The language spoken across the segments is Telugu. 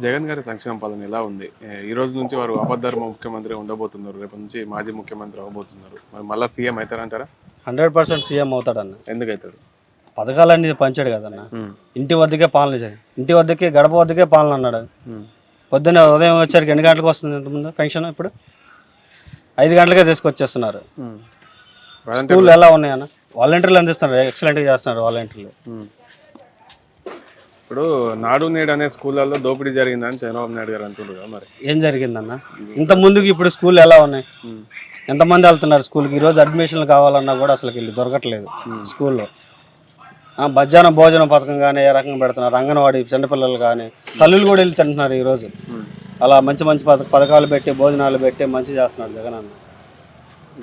జగన్ గారి సంక్షేమ పాలన ఎలా ఉంది? ఈ రోజు నుంచి వారు అపద్ధర్మ ముఖ్యమంత్రి ఉండబోతున్నారు. రేపటి నుంచి మాజీ ముఖ్యమంత్రి అవ్వబోతున్నారు. మరి మళ్ళా సీఎం అవుతారంటారా? 100% సీఎం అవుతాడన్న. ఎందుకైతాడు? పథకాలన్నీ పంచాడు కదన్న. ఇంటి వద్దకే పాలన చేయాలి, ఇంటి వద్దకే గడప వద్దకే పాలన అన్నాడు. పొద్దున్న ఉదయం వచ్చరికి ఎన్ని గంటలకు వస్తుంది ఇంతకుముందు పెన్షన్? ఇప్పుడు 5 గంటలకే తీసుకొచ్చేస్తున్నారు. స్కూల్ ఎలా ఉన్నాయన్న? వాలంటీర్లు అందిస్తున్నారు, ఎక్సలెంట్గా చేస్తున్నారు వాలంటీర్లు. ఇప్పుడు నాడు నేడు అనే స్కూళ్ళల్లో దోపిడీ జరిగిందని చంద్రబాబు నాయుడు గారు అంటున్నారు. మరి ఏం జరిగిందన్న? ఇంత ముందుకి ఇప్పుడు స్కూల్ ఎలా ఉన్నాయి? ఎంతమంది వెళ్తున్నారు స్కూల్కి? ఈరోజు అడ్మిషన్లు కావాలన్నా కూడా అసలు వీళ్ళు దొరకట్లేదు స్కూల్లో. మధ్యాహ్నం భోజనం పథకం కానీ ఏ రకంగా పెడుతున్నారు, అంగన్వాడీ చిన్నపిల్లలు కానీ తల్లులు కూడా వెళ్ళి తింటున్నారు ఈరోజు. అలా మంచి మంచి పథకాలు పెట్టి భోజనాలు పెట్టి మంచి చేస్తున్నాడు జగన్ అన్న.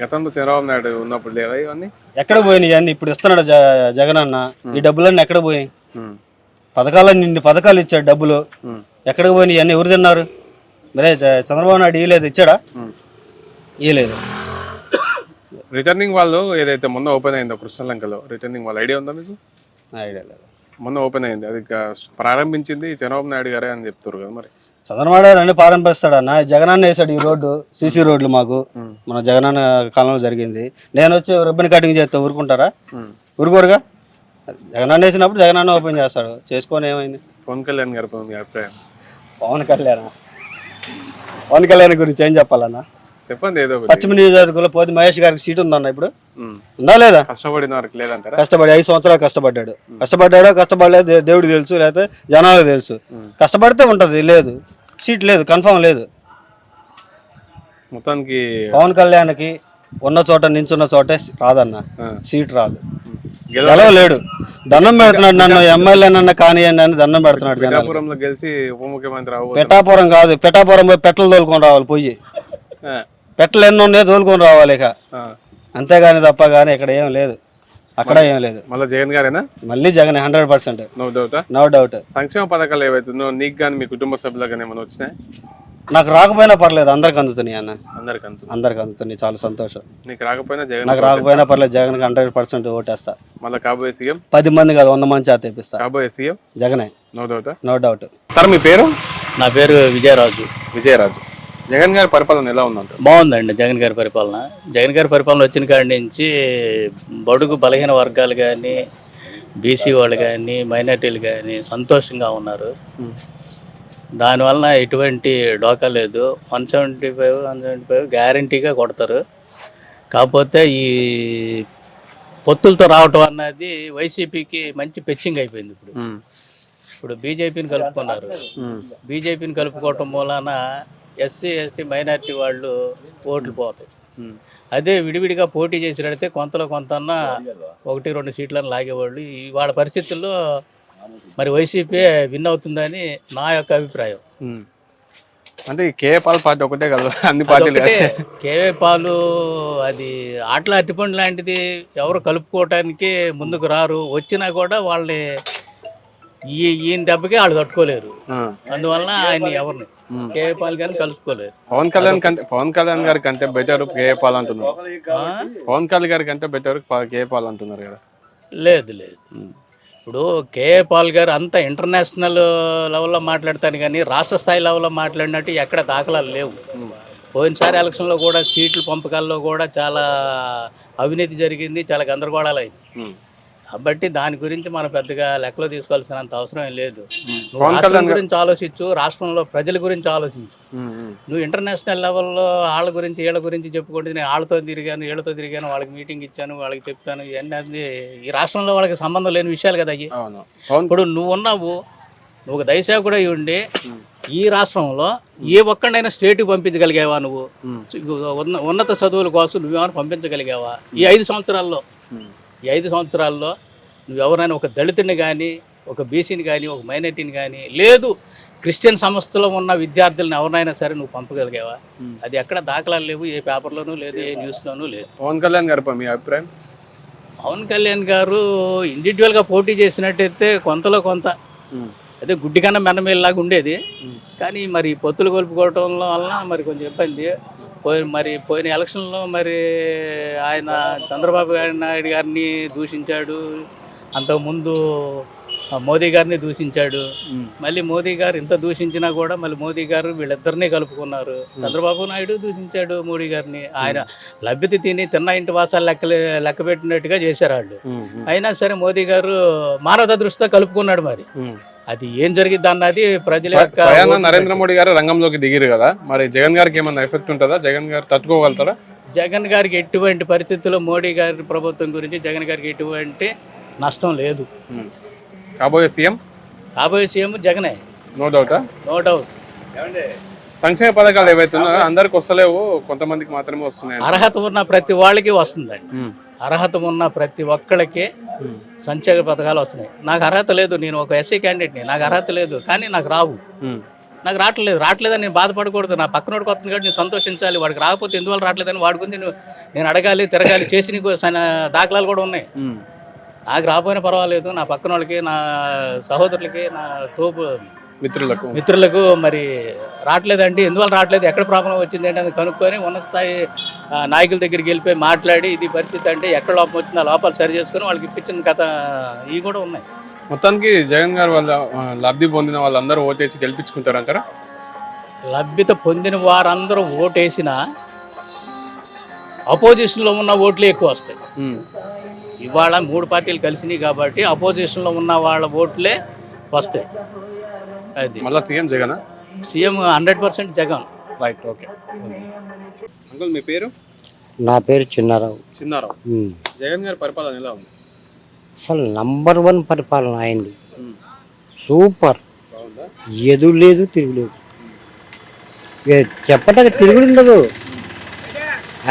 గతంలో చంద్రబాబు నాయుడు ఉన్నప్పుడు లేదా ఇవన్నీ? ఎక్కడ పోయినాయి అన్నీ? ఇప్పుడు ఇస్తున్నాడు జగన్ అన్న. ఈ డబ్బులన్నీ ఎక్కడ పోయినాయి? పథకాలన్నీ ఇన్ని పథకాలు ఇచ్చాడు, డబ్బులు ఎక్కడికి పోయినాయి? అన్నీ ఎవరు తిన్నారు? మరే చంద్రబాబు నాయుడు ఇవ్వలేదు, ఇచ్చాడా? ఇవ్వలేదు. రిటర్నింగ్ వాళ్ళు ఏదైతే మొన్న ఓపెన్ అయిందో కృష్ణలంకలో, రిటర్నింగ్ వాళ్ళ ఐడియా ఉందా మీకు? ఐడియా లేదు. మొన్న ఓపెన్ అయింది, అది ప్రారంభించింది చంద్రబాబు నాయుడు గారే అని చెప్తారు కదా. మరి చంద్రబాబు నాయుడు అన్ని ప్రారంభిస్తాడన్న. జగనన్న వేసాడు ఈ రోడ్డు, సీసీ రోడ్లు మాకు మన జగనన్న కాలంలో జరిగింది. నేను వచ్చి రిబ్బన్ కటింగ్ చేస్తే ఊరుకుంటారా? ఊరుకోరుగా. జగనన్న వేసినప్పుడు జగనన్న ఓపెన్ చేస్తాడు, చేసుకొని ఏమైంది? పవన్ కళ్యాణ్ గారు మీ అభిప్రాయం? పవన్ కళ్యాణ్ గురించి ఏం చెప్పాలన్నా? చెప్పండి. ఏదో పశ్చిమ నియోజకవర్గంలో పోతే మహేష్ గారికి సీట్ ఉందన్న. ఇప్పుడు ఉందా లేదా? కష్టపడిన వారికి లేదంటారా? కష్టపడి 5 సంవత్సరాలు కష్టపడ్డాడో కష్టపడలేదు దేవుడికి తెలుసు, లేకపోతే జనాలకు తెలుసు. కష్టపడితే ఉంటది, లేదు సీట్ లేదు, కన్ఫర్మ్ లేదు. మొత్తానికి పవన్ కళ్యాణ్కి ఉన్న చోట నించున్న చోటే రాదన్న, సీట్ రాదు. గెలవలేడు. దండం పెడుతున్నాడు, నన్ను ఎమ్మెల్యే నన్ను కానియండి అని దండం పెడుతున్నాడు. పిఠాపురంలో గెలిచి ఉప ముఖ్యమంత్రి పిఠాపురం కాదు, పిఠాపురం పోయి పెట్టలు తోలుకొని రావాలి. పోయి పెట్టలు ఎన్ని ఉన్నాయో తోలుకొని రావాలి ఇక, అంతేగాని తప్ప కానీ ఇక్కడ ఏం లేదు, అక్కడ ఏం లేదు. మళ్ళీ జగన్ గారేనా? మళ్ళీ జగన్ 100%. No doubt. సంక్షేమ పథకాలు ఏవైతుందో నీకు కానీ మీ కుటుంబ సభ్యులకు కానీ ఏమైనా వచ్చినాయి? నాకు రాకపోయినా పర్లేదు, అందరికి అందుతున్నాయి అన్న. అందరికి అందుతున్నాయి, చాలా సంతోషం. నీకు రాకపోయినా జగన్? నాకు రాకపోయినా పర్లేదు, జగన్ 100% ఓటేస్తా. మళ్ళీ కాబోయే సీఎం 10 మంది కాదు 100 మంది చేత తెప్పిస్తా. కాబోయే సీఎం జగనే, నో డౌట్. సార్ మీ పేరు? నా పేరు విజయరాజు. జగన్ గారి పరిపాలన ఎలా ఉందంట? బాగుందండి జగన్ గారి పరిపాలన. జగన్ గారి పరిపాలన వచ్చిన కాడి నుంచి బడుగు బలహీన వర్గాలు కానీ, బీసీ వాళ్ళు కానీ, మైనార్టీలు కానీ సంతోషంగా ఉన్నారు. దానివల్ల ఎటువంటి డోకా లేదు. 175 గ్యారంటీగా కొడతారు. కాకపోతే ఈ పొత్తులతో రావటం అన్నది వైసీపీకి మంచి పెచ్చింగ్ అయిపోయింది. ఇప్పుడు బీజేపీని కలుపుకున్నారు. బీజేపీని కలుపుకోవటం మూలాన ఎస్సీ ఎస్టీ మైనార్టీ వాళ్ళు ఓట్లు పోతాయి. అదే విడివిడిగా పోటీ చేసినట్టయితే కొంతలో కొంతన్నా 1-2 సీట్లను లాగేవాళ్ళు. వాళ్ళ పరిస్థితుల్లో మరి వైసీపీ విన్ అవుతుందని నా యొక్క అభిప్రాయం. అంటే కేఏ పాల్ పార్టీ ఒకటే కదా, అన్ని పార్టీలు కేఏ పాలు అది ఆటల అట్టిపండు లాంటిది. ఎవరు కలుపుకోవటానికి ముందుకు రారు. వచ్చినా కూడా వాళ్ళని ఈయన దెబ్బకి వాళ్ళు తట్టుకోలేరు. అందువలన ఆయన ఎవరిని కేఏ పాల్ గారిని కలుపుకోలేరు. పవన్ కళ్యాణ్ గారి కంటే బెటర్ కేఏ పాల్ అంటున్నారు. పవన్ కళ్యాణ్ గారి కంటే బెటర్ కేఏ పాల్ అంటున్నారు కదా. లేదు. ఇప్పుడు కేఏ పాల్ గారు అంతా ఇంటర్నేషనల్ లెవెల్లో మాట్లాడతాను కానీ రాష్ట్ర స్థాయి లెవెల్లో మాట్లాడినట్టు ఎక్కడ దాఖలాలు లేవు. పోయినసారి ఎలక్షన్లో కూడా సీట్ల పంపకాల్లో కూడా చాలా అవినీతి జరిగింది, చాలా గందరగోళాలు అయింది. కాబట్టి దాని గురించి మనం పెద్దగా లెక్కలో తీసుకోవాల్సినంత అవసరం లేదు. నువ్వు రాష్ట్రం గురించి ఆలోచించు, రాష్ట్రంలో ప్రజల గురించి ఆలోచించు. నువ్వు ఇంటర్నేషనల్ లెవెల్లో వాళ్ళ గురించి వీళ్ళ గురించి చెప్పుకుంటే నేను వాళ్ళతో తిరిగాను, వాళ్ళకి మీటింగ్ ఇచ్చాను, వాళ్ళకి చెప్పాను, ఇవన్నీ ఈ రాష్ట్రంలో వాళ్ళకి సంబంధం లేని విషయాలు కదా అయ్యి. ఇప్పుడు నువ్వు దయసేవకుడు అయి ఉండి ఈ రాష్ట్రంలో ఏ ఒక్కడైనా స్టేట్కి పంపించగలిగావా? నువ్వు ఉన్నత చదువుల కోసం నువ్వేమైనా పంపించగలిగావా? ఈ 5 సంవత్సరాల్లో నువ్వు ఎవరైనా ఒక దళితుని కానీ, ఒక బీసీని కానీ, ఒక మైనార్టీని కానీ, లేదు క్రిస్టియన్ సంస్థలో ఉన్న విద్యార్థులను ఎవరినైనా సరే నువ్వు పంపగలిగావా? అది ఎక్కడ దాఖలాలు లేవు, ఏ పేపర్లోనూ లేదు, ఏ న్యూస్లోనూ లేదు. పవన్ కళ్యాణ్ గారు మీ అభిప్రాయం? పవన్ కళ్యాణ్ గారు ఇండివిజువల్గా పోటీ చేసినట్టయితే కొంతలో కొంత అదే గుడ్డి కన్నా మెన్నమేలాగా ఉండేది. కానీ మరి పొత్తులు కొలుపుకోవటం వలన మరి కొంచెం ఇబ్బంది. పోయిన ఎలక్షన్లో మరి ఆయన చంద్రబాబు నాయుడు గారిని దూషించాడు. అంతకుముందు మోదీ గారిని దూషించాడు. మళ్ళీ మోదీ గారు ఇంత దూషించినా కూడా మళ్ళీ మోదీ గారు వీళ్ళిద్దరినీ కలుపుకున్నారు. చంద్రబాబు నాయుడు దూషించాడు మోడీ గారిని. ఆయన లభ్యత తిన్న ఇంటి వాసాలు లెక్క పెట్టినట్టుగా చేశారు వాళ్ళు. అయినా సరే మోదీ గారు మానవతా దృష్టితో కలుపుకున్నాడు. మరి అది ఏం జరిగిద్ది అన్నది ప్రజల యొక్క నరేంద్ర మోడీ గారు రంగంలోకి దిగిరు కదా, మరి జగన్ గారికి ఏమన్నా ఎఫెక్ట్ ఉంటుందా? జగన్ గారు తట్టుకోగలుగుతారా? జగన్ గారికి ఎటువంటి పరిస్థితుల్లో మోడీ గారి ప్రభుత్వం గురించి జగన్ గారికి ఎటువంటి నష్టం లేదు. కాబోయే సీఎం జగనే, నో డౌట్. No doubt. సంక్షేమ పథకాలు ఏవైతే ఉన్నాయో అందరికి వస్తలేవు, కొంతమందికి మాత్రమే వస్తున్నాయి. అర్హత ఉన్న ప్రతి వాళ్ళకి వస్తుందండి. అర్హత ఉన్న ప్రతి ఒక్కళ్ళకి సంక్షేమ పథకాలు వస్తున్నాయి. నాకు అర్హత లేదు, నేను ఒక ఎస్సీ క్యాండిడేట్ని, నాకు అర్హత లేదు, కానీ నాకు రావు. నాకు రావట్లేదని నేను బాధపడకూడదు. నా పక్కనోడికి వస్తుంది కాబట్టి నేను సంతోషించాలి. వాడికి రాకపోతే ఎందువల్ల రావట్లేదని వాడి గురించి నేను అడగాలి, తిరగాలి. చేసి నీకు దాఖలాలు కూడా ఉన్నాయి. నాకు రాకపోయినా పర్వాలేదు, నా పక్కన వాళ్ళకి, నా సహోదరులకి, నా తోపు మిత్రులకు మరి రావట్లేదండి, ఎందువల్ల రావట్లేదు, ఎక్కడ ప్రాబ్లం వచ్చింది ఏంటి అని కనుక్కొని ఉన్నత స్థాయి నాయకుల దగ్గరికి వెళ్ళిపోయి మాట్లాడి ఇది పరిస్థితి అంటే ఎక్కడ లోపం వచ్చిందో ఆ లోపాలు సరి చేసుకొని వాళ్ళకి ఇప్పించిన కథ ఇవి కూడా ఉన్నాయి. మొత్తానికి జగన్ గారు వాళ్ళ లబ్ధి పొందిన వాళ్ళందరూ ఓటేసి గెలిపించుకుంటారంటారా? లబ్ధిత పొందిన వారందరూ ఓటేసినా అపోజిషన్లో ఉన్న ఓట్లే ఎక్కువ వస్తాయి. ఇవాళ 3 పార్టీలు కలిసినాయి కాబట్టి అపోజిషన్లో ఉన్న వాళ్ళ ఓట్లే వస్తాయి. అది మళ్ళీ CM 100% Jagan. Right, okay. Uncle మీ పేరు? నా పేరు చిన్నారావు. జగన్ గారి పరిపాలన ఎలా ఉంది? అసలు నంబర్ 1 పరిపాలన అయింది. సూపర్, ఎదు లేదు తిరుగులేదు, చెప్పటానికి తిరుగుడు ఉండదు.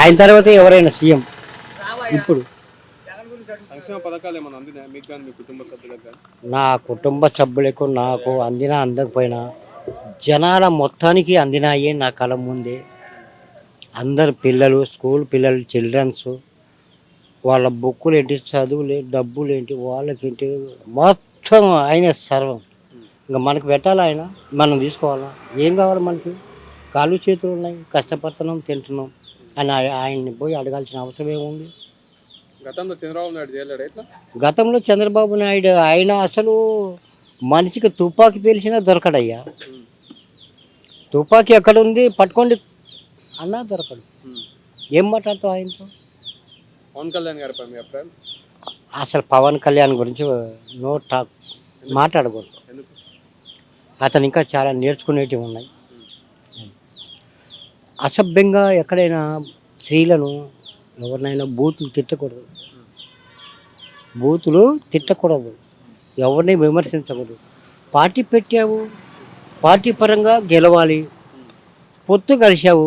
ఆయన తర్వాత ఎవరైనా సీఎం. ఇప్పుడు సంక్షేమ పథకాలు ఏమైనా అందినాయా మీకు కానీ మీ కుటుంబ సభ్యులకు కానీ? నా కుటుంబ సభ్యులకు నాకు అందినా అందకపోయినా జనాల మొత్తానికి అందినాయి నా కళ ముందే. అందరు పిల్లలు, స్కూల్ పిల్లలు, చిల్డ్రన్స్, వాళ్ళ బుక్కులు ఏంటి, చదువులు, డబ్బులు ఏంటి, వాళ్ళకేంటి, మొత్తం ఆయన సర్వం. ఇంకా మనకు పెట్టాలి, ఆయన మనం తీసుకోవాలా. ఏం కావాలి మనకి? కాళ్ళు చేతులు ఉన్నాయి, కష్టపడుతున్నాం, తింటున్నాం అని ఆయన్ని పోయి అడగాల్సిన అవసరం ఏముంది? గతంలో చంద్రబాబు నాయుడు ఆయన అసలు మనిషికి తుపాకీ పేల్చినా దొరకడయ్యా. తుపాకీ ఎక్కడ ఉంది పట్టుకోండి అన్నా దొరకడు. ఏం మాట్లాడతావు ఆయనతో? పవన్ కళ్యాణ్ గారి మీ అభిప్రాయం? అసలు పవన్ కళ్యాణ్ గురించి నో టాక్, మాట్లాడకూడదు. అతను ఇంకా చాలా నేర్చుకునేటివి ఉన్నాయి. అసభ్యంగా ఎక్కడైనా స్త్రీలను ఎవరినైనా బూతులు తిట్టకూడదు, ఎవరిని విమర్శించకూడదు. పార్టీ పెట్టావు, పార్టీ పరంగా గెలవాలి. పొత్తు కలిసావు,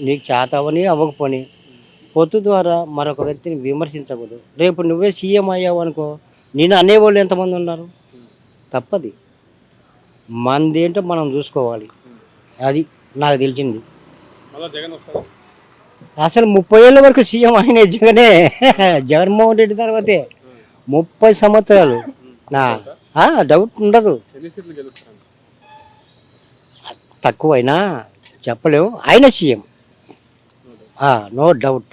నీకు చేతవని అవ్వకపోని పొత్తు ద్వారా మరొక వ్యక్తిని విమర్శించకూడదు. రేపు నువ్వే సీఎం అయ్యావు అనుకో, నేను అనేవాళ్ళు ఎంతమంది ఉన్నారు? తప్పది. మనదేంటో మనం చూసుకోవాలి. అది నాకు తెలిసింది. అసలు 30 ఏళ్ళ వరకు సీఎం ఆయన జగన్మోహన్ రెడ్డి తర్వాతే 30 సంవత్సరాలు. డౌట్ ఉండదు. తక్కువైనా చెప్పలేము, ఆయన సీఎం, నో డౌట్.